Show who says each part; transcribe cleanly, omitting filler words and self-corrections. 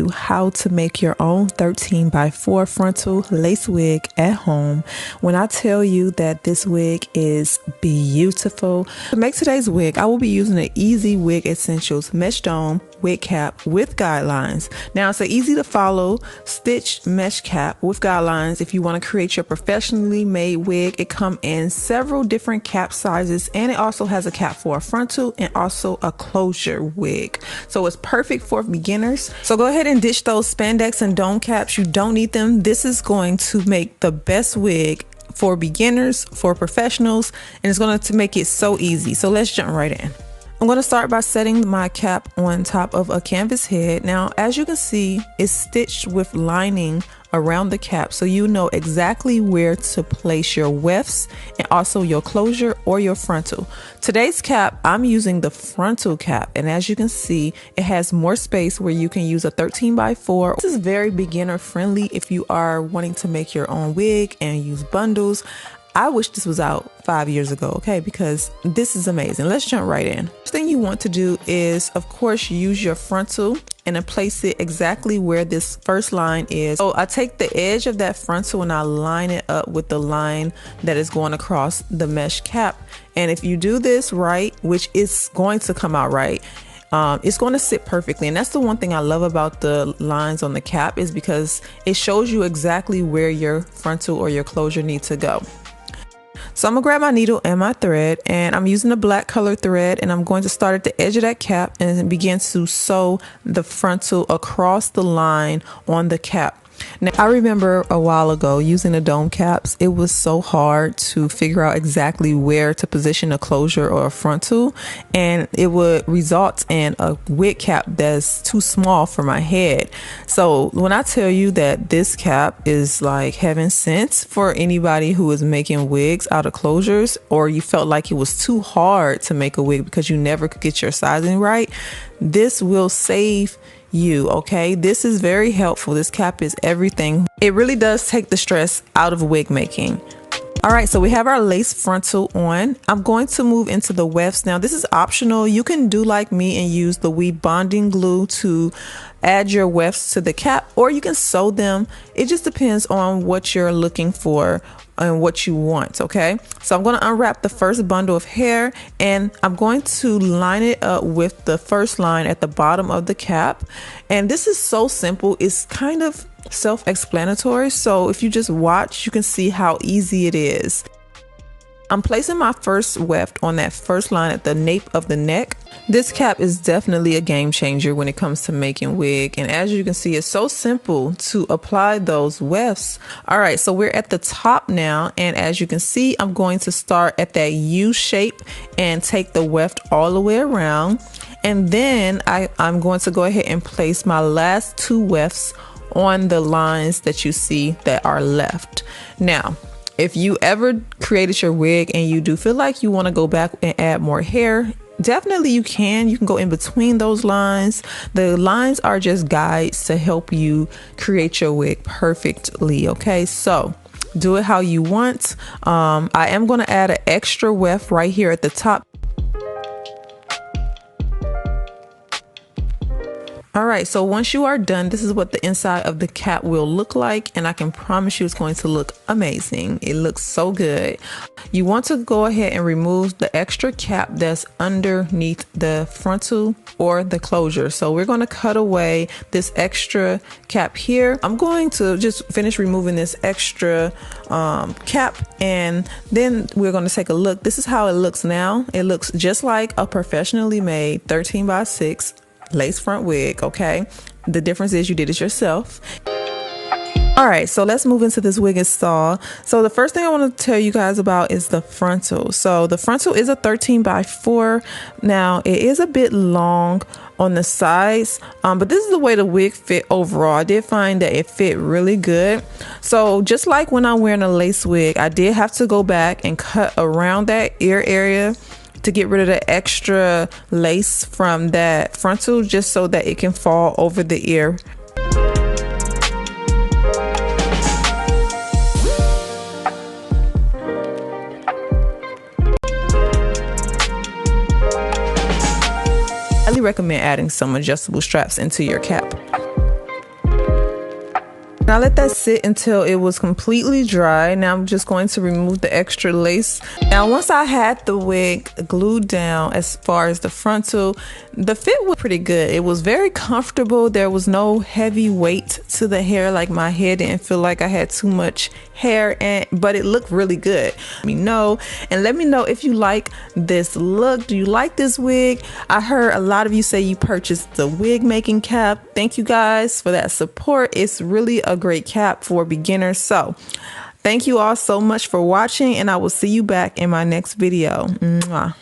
Speaker 1: How to make your own 13 by 4 frontal lace wig at home. When I tell you that this wig is beautiful. To make today's wig, I will be using the Easy Wig Essentials Mesh Dome wig cap with guidelines. Now it's an easy to follow stitch mesh cap with guidelines. If you want to create your professionally made wig, it comes in several different cap sizes, and it also has a cap for a frontal and also a closure wig. So it's perfect for beginners. So go ahead and ditch those spandex and dome caps. You don't need them. This is going to make the best wig for beginners, for professionals, and it's going to make it so easy. So let's jump right in. I'm going to start by setting my cap on top of a canvas head. Now, as you can see, it's stitched with lining around the cap, so you know exactly where to place your wefts and also your closure or your frontal. Today's cap, I'm using the frontal cap, and as you can see, it has more space where you can use a 13 by 4. This is very beginner friendly if you are wanting to make your own wig and use bundles. I wish this was out 5 years ago, okay, because this is amazing. Let's jump right in. First thing you want to do is, of course, use your frontal and then place it exactly where this first line is. So I take the edge of that frontal and I line it up with the line that is going across the mesh cap. And if you do this right, which is going to come out right, it's going to sit perfectly. And that's the one thing I love about the lines on the cap, is because it shows you exactly where your frontal or your closure needs to go. So I'm gonna grab my needle and my thread, and I'm using a black color thread, and I'm going to start at the edge of that cap and begin to sew the frontal across the line on the cap. Now, I remember a while ago using the dome caps, it was so hard to figure out exactly where to position a closure or a frontal, and it would result in a wig cap that's too small for my head. So when I tell you that this cap is like heaven sent for anybody who is making wigs out of closures, or you felt like it was too hard to make a wig because you never could get your sizing right, this will save you. Okay, this is very helpful. This cap is everything. It really does take the stress out of wig making. All right, so we have our lace frontal on. I'm going to move into the wefts. Now this is optional. You can do like me and use the wig bonding glue to add your wefts to the cap, or you can sew them. It just depends on what you're looking for and what you want. Okay, so I'm going to unwrap the first bundle of hair, and I'm going to line it up with the first line at the bottom of the cap. And this is so simple, it's kind of self-explanatory, so if you just watch, you can see how easy it is. I'm placing my first weft on that first line at the nape of the neck. This cap is definitely a game changer when it comes to making wig, and as you can see, it's so simple to apply those wefts. All right, so we're at the top now, and as you can see, I'm going to start at that U shape and take the weft all the way around, and then I'm going to go ahead and place my last two wefts on the lines that you see that are left. Now, if you ever created your wig and you do feel like you want to go back and add more hair, definitely you can go in between those lines. The lines are just guides to help you create your wig perfectly. Okay, so do it how you want. I am going to add an extra weft right here at the top. All right, so once you are done, this is what the inside of the cap will look like, and I can promise you it's going to look amazing. It looks so good. You want to go ahead and remove the extra cap that's underneath the frontal or the closure. So we're going to cut away this extra cap here. I'm going to just finish removing this extra cap, and then we're going to take a look. This is how it looks now. It looks just like a professionally made 13 by 6 lace front wig. Okay, the difference is you did it yourself. All right, so let's move into this wig install. So the first thing I want to tell you guys about is the frontal. So the frontal is a 13 by 4. Now it is a bit long on the sides, but this is the way the wig fit overall. I did find that it fit really good. So just like when I'm wearing a lace wig, I did have to go back and cut around that ear area to get rid of the extra lace from that frontal, just so that it can fall over the ear. I highly recommend adding some adjustable straps into your cap. I let that sit until it was completely dry. Now I'm just going to remove the extra lace. Now once I had the wig glued down, as far as the frontal, the fit was pretty good. It was very comfortable. There was no heavy weight to the hair, like my hair didn't feel like I had too much hair, but it looked really good. Let me know, and let me know if you like this look. Do you like this wig? I heard a lot of you say you purchased the wig making cap. Thank you guys for that support. It's really a great cap for beginners. So thank you all so much for watching, and I will see you back in my next video. Mwah.